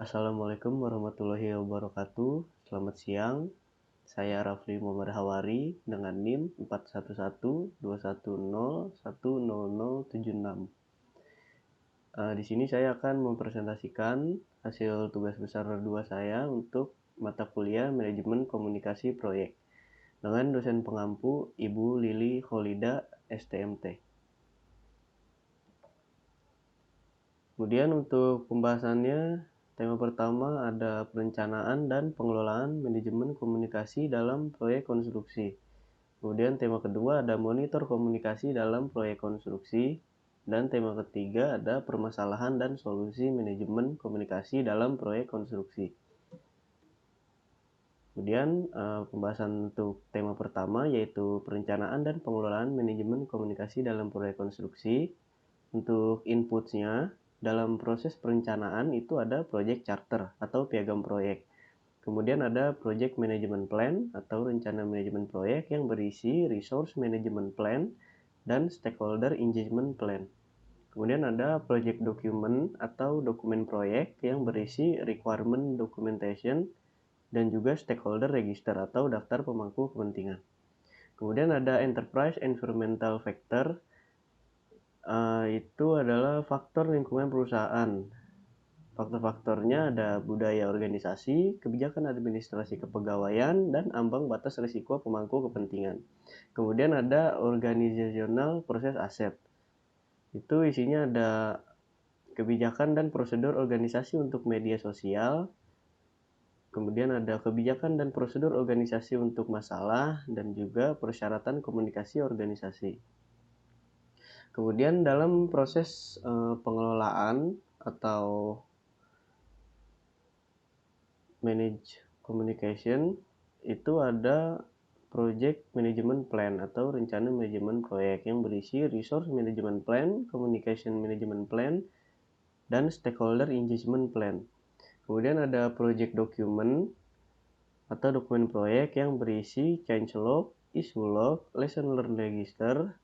Assalamualaikum warahmatullahi wabarakatuh. Selamat siang. Saya Rafli Muhammad Hawari dengan NIM 41121101076. Di sini saya akan mempresentasikan hasil tugas besar 2 saya untuk mata kuliah Manajemen Komunikasi Proyek dengan dosen pengampu Ibu Lili Kholida, STMT. Kemudian untuk pembahasannya, tema pertama ada perencanaan dan pengelolaan manajemen komunikasi dalam proyek konstruksi. Kemudian tema kedua ada monitor komunikasi dalam proyek konstruksi. Dan tema ketiga ada permasalahan dan solusi manajemen komunikasi dalam proyek konstruksi. Kemudian pembahasan untuk tema pertama yaitu perencanaan dan pengelolaan manajemen komunikasi dalam proyek konstruksi. Untuk inputsnya, dalam proses perencanaan itu ada project charter atau piagam proyek. Kemudian ada project management plan atau rencana manajemen proyek yang berisi resource management plan dan stakeholder engagement plan. Kemudian ada project document atau dokumen proyek yang berisi requirement documentation dan juga stakeholder register atau daftar pemangku kepentingan. Kemudian ada enterprise environmental factor, itu adalah faktor lingkungan perusahaan. Faktor-faktornya ada budaya organisasi, kebijakan administrasi kepegawaian, dan ambang batas risiko pemangku kepentingan. Kemudian ada organizational proses aset. Itu isinya ada kebijakan dan prosedur organisasi untuk media sosial. Kemudian ada kebijakan dan prosedur organisasi untuk masalah dan juga persyaratan komunikasi organisasi. Kemudian dalam proses pengelolaan atau manage communication itu ada project management plan atau rencana manajemen proyek yang berisi resource management plan, communication management plan, dan stakeholder engagement plan. Kemudian ada project document atau dokumen proyek yang berisi change log, issue log, lesson learned register,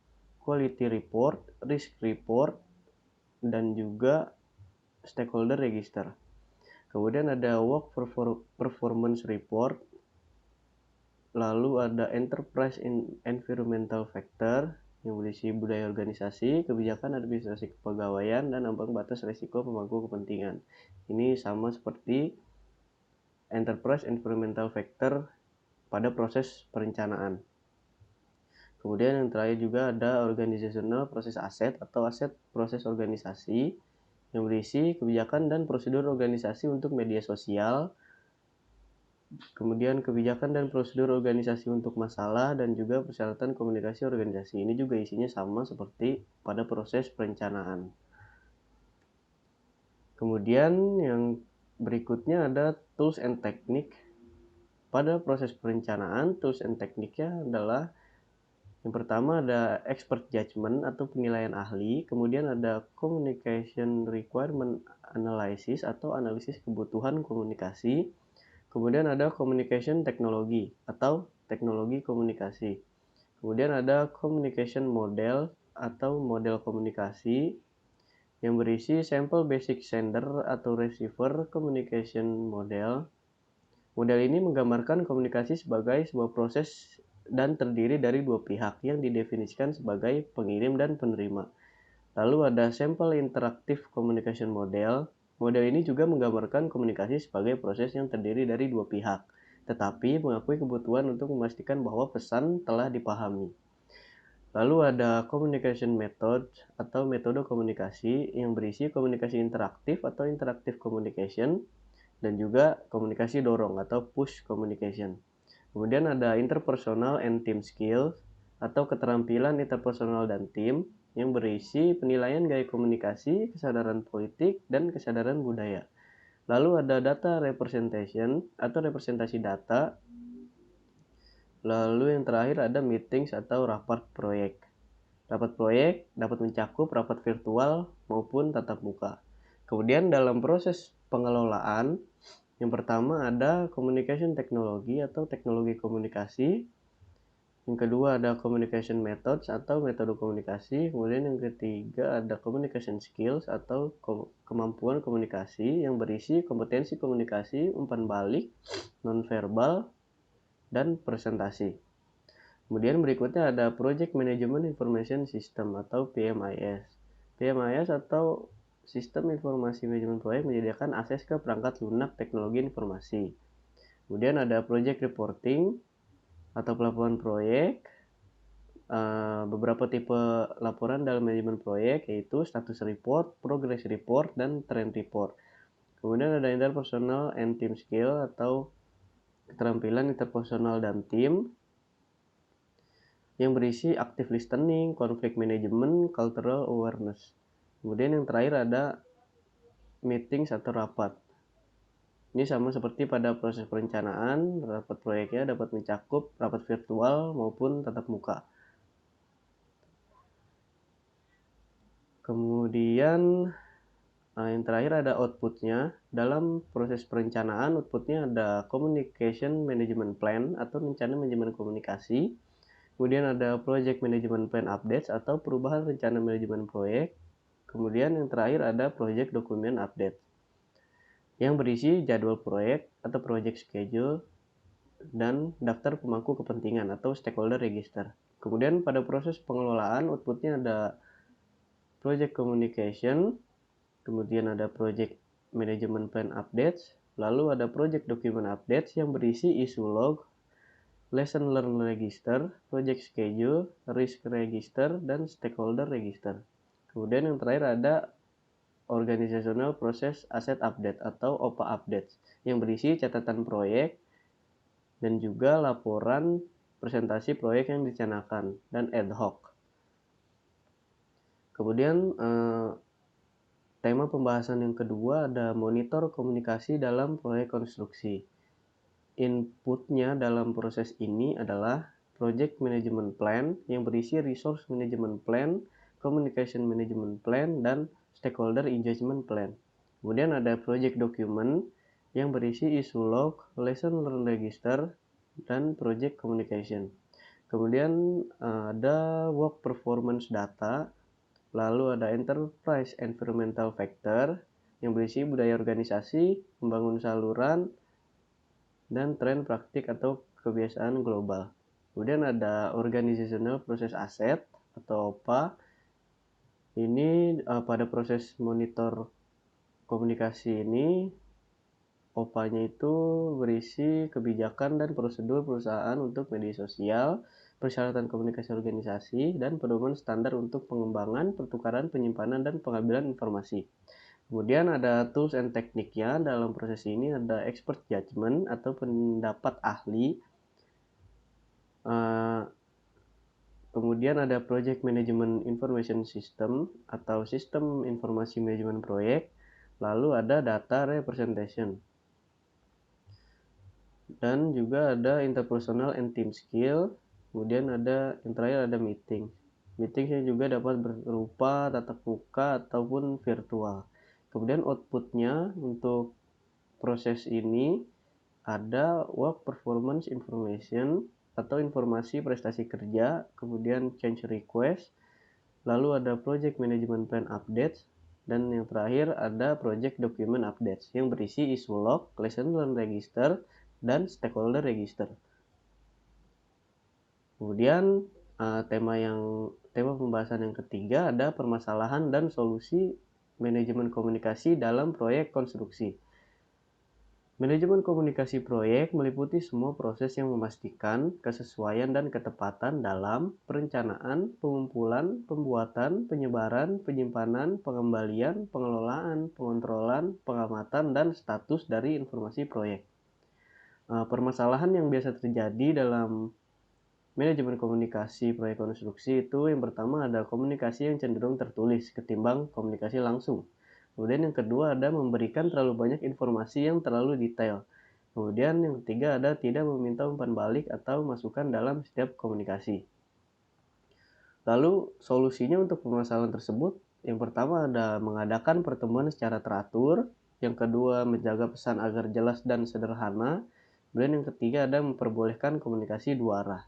quality report, risk report, dan juga stakeholder register. Kemudian ada work performance report, lalu ada enterprise environmental factor yang berisi budaya organisasi, kebijakan administrasi kepegawaian, dan ambang batas risiko pemangku kepentingan. Ini sama seperti enterprise environmental factor pada proses perencanaan. Kemudian yang terakhir juga ada organizational proses aset atau aset proses organisasi yang berisi kebijakan dan prosedur organisasi untuk media sosial, kemudian kebijakan dan prosedur organisasi untuk masalah, dan juga persyaratan komunikasi organisasi. Ini juga isinya sama seperti pada proses perencanaan. Kemudian yang berikutnya ada tools and technique. Pada proses perencanaan, tools and technique-nya adalah yang pertama ada expert judgment atau penilaian ahli, kemudian ada communication requirement analysis atau analisis kebutuhan komunikasi, kemudian ada communication technology atau teknologi komunikasi, kemudian ada communication model atau model komunikasi yang berisi sample basic sender atau receiver communication model. Model ini menggambarkan komunikasi sebagai sebuah proses dan terdiri dari dua pihak yang didefinisikan sebagai pengirim dan penerima. Lalu ada sample interactive communication model. Model ini juga menggambarkan komunikasi sebagai proses yang terdiri dari dua pihak, tetapi mengakui kebutuhan untuk memastikan bahwa pesan telah dipahami. Lalu ada communication method atau metode komunikasi yang berisi komunikasi interaktif atau interactive communication dan juga komunikasi dorong atau push communication. Kemudian ada interpersonal and team skills atau keterampilan interpersonal dan tim yang berisi penilaian gaya komunikasi, kesadaran politik, dan kesadaran budaya. Lalu ada data representation atau representasi data. Lalu yang terakhir ada meetings atau rapat proyek. Rapat proyek dapat mencakup rapat virtual maupun tatap muka. Kemudian dalam proses pengelolaan, yang pertama ada communication technology atau teknologi komunikasi. Yang kedua ada communication methods atau metode komunikasi. Kemudian yang ketiga ada communication skills atau kemampuan komunikasi yang berisi kompetensi komunikasi, umpan balik, nonverbal, dan presentasi. Kemudian berikutnya ada Project Management Information System atau PMIS. PMIS atau Sistem Informasi Manajemen Proyek menyediakan akses ke perangkat lunak teknologi informasi. Kemudian ada Project Reporting atau pelaporan proyek. Beberapa tipe laporan dalam manajemen proyek yaitu status report, progress report, dan trend report. Kemudian ada interpersonal and team skill atau keterampilan interpersonal dan tim yang berisi active listening, conflict management, cultural awareness. Kemudian yang terakhir ada meetings atau rapat. Ini sama seperti pada proses perencanaan, rapat proyeknya dapat mencakup rapat virtual maupun tatap muka. Kemudian yang terakhir ada outputnya. Dalam proses perencanaan, outputnya ada communication management plan atau rencana manajemen komunikasi. Kemudian ada project management plan updates atau perubahan rencana manajemen proyek. Kemudian yang terakhir ada project document update yang berisi jadwal proyek atau project schedule dan daftar pemangku kepentingan atau stakeholder register. Kemudian pada proses pengelolaan, outputnya ada project communication, kemudian ada project management plan updates, lalu ada project document updates yang berisi issue log, lesson learned register, project schedule, risk register, dan stakeholder register. Kemudian yang terakhir ada organizational process asset update atau OPA updates yang berisi catatan proyek dan juga laporan presentasi proyek yang direncanakan dan ad hoc. Kemudian tema pembahasan yang kedua ada monitor komunikasi dalam proyek konstruksi. Inputnya dalam proses ini adalah project management plan yang berisi resource management plan, communication management plan, dan stakeholder engagement plan. Kemudian ada project document yang berisi issue log, lesson learned register, dan project communication. Kemudian ada work performance data, lalu ada enterprise environmental factor yang berisi budaya organisasi, membangun saluran, dan tren praktik atau kebiasaan global. Kemudian ada organizational process asset atau OPA. Ini pada proses monitor komunikasi ini, OPA-nya itu berisi kebijakan dan prosedur perusahaan untuk media sosial, persyaratan komunikasi organisasi, dan pedoman standar untuk pengembangan, pertukaran, penyimpanan, dan pengambilan informasi. Kemudian ada tools and tekniknya. Dalam proses ini ada expert judgment atau pendapat ahli. Kemudian ada project management information system atau sistem informasi manajemen proyek. Lalu ada data representation. Dan juga ada interpersonal and team skill. Kemudian ada yang terakhir ada meeting. Meetingnya juga dapat berupa tatap muka ataupun virtual. Kemudian outputnya untuk proses ini ada work performance information atau informasi prestasi kerja, kemudian change request, lalu ada project management plan updates, dan yang terakhir ada project document updates yang berisi issue log, lesson learned register, dan stakeholder register. Kemudian tema pembahasan yang ketiga ada permasalahan dan solusi manajemen komunikasi dalam proyek konstruksi. Manajemen komunikasi proyek meliputi semua proses yang memastikan kesesuaian dan ketepatan dalam perencanaan, pengumpulan, pembuatan, penyebaran, penyimpanan, pengembalian, pengelolaan, pengontrolan, pengamatan, dan status dari informasi proyek. Permasalahan yang biasa terjadi dalam manajemen komunikasi proyek konstruksi itu yang pertama ada komunikasi yang cenderung tertulis ketimbang komunikasi langsung. Kemudian yang kedua ada memberikan terlalu banyak informasi yang terlalu detail. Kemudian yang ketiga ada tidak meminta umpan balik atau masukan dalam setiap komunikasi. Lalu solusinya untuk permasalahan tersebut, yang pertama ada mengadakan pertemuan secara teratur. Yang kedua menjaga pesan agar jelas dan sederhana. Kemudian yang ketiga ada memperbolehkan komunikasi dua arah.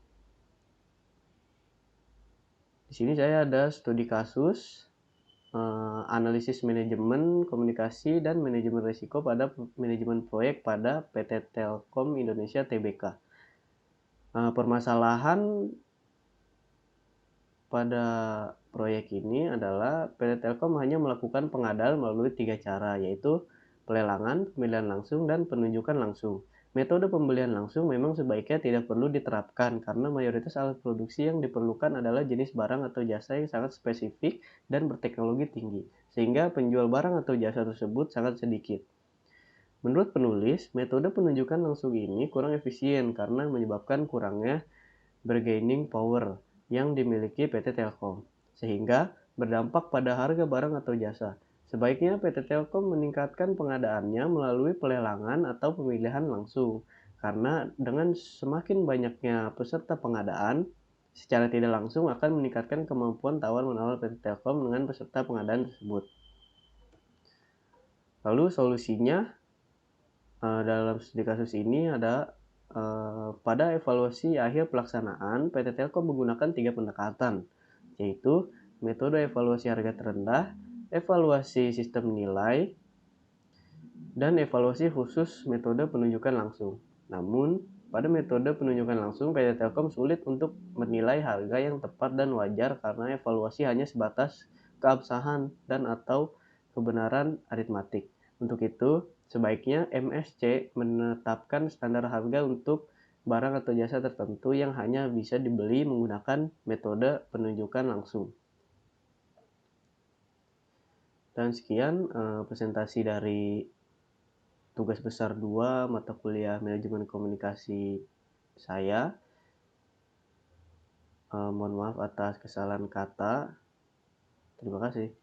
Di sini saya ada studi kasus, analisis manajemen komunikasi dan manajemen risiko pada manajemen proyek pada PT Telkom Indonesia Tbk. Permasalahan pada proyek ini adalah PT Telkom hanya melakukan pengadaan melalui 3 cara, yaitu pelelangan, pemilihan langsung, dan penunjukan langsung. Metode pembelian langsung memang sebaiknya tidak perlu diterapkan karena mayoritas alat produksi yang diperlukan adalah jenis barang atau jasa yang sangat spesifik dan berteknologi tinggi, sehingga penjual barang atau jasa tersebut sangat sedikit. Menurut penulis, metode penunjukan langsung ini kurang efisien karena menyebabkan kurangnya bargaining power yang dimiliki PT Telkom, sehingga berdampak pada harga barang atau jasa. Sebaiknya PT Telkom meningkatkan pengadaannya melalui pelelangan atau pemilihan langsung, karena dengan semakin banyaknya peserta pengadaan, secara tidak langsung akan meningkatkan kemampuan tawar-menawar PT Telkom dengan peserta pengadaan tersebut. Lalu solusinya dalam studi kasus ini ada pada evaluasi akhir pelaksanaan, PT Telkom menggunakan 3 pendekatan, yaitu metode evaluasi harga terendah, evaluasi sistem nilai, dan evaluasi khusus metode penunjukan langsung. Namun, pada metode penunjukan langsung, PT Telkom sulit untuk menilai harga yang tepat dan wajar karena evaluasi hanya sebatas keabsahan dan atau kebenaran aritmatik. Untuk itu, sebaiknya MSC menetapkan standar harga untuk barang atau jasa tertentu yang hanya bisa dibeli menggunakan metode penunjukan langsung. Dan sekian presentasi dari tugas besar 2 mata kuliah manajemen komunikasi saya. Mohon maaf atas kesalahan kata. Terima kasih.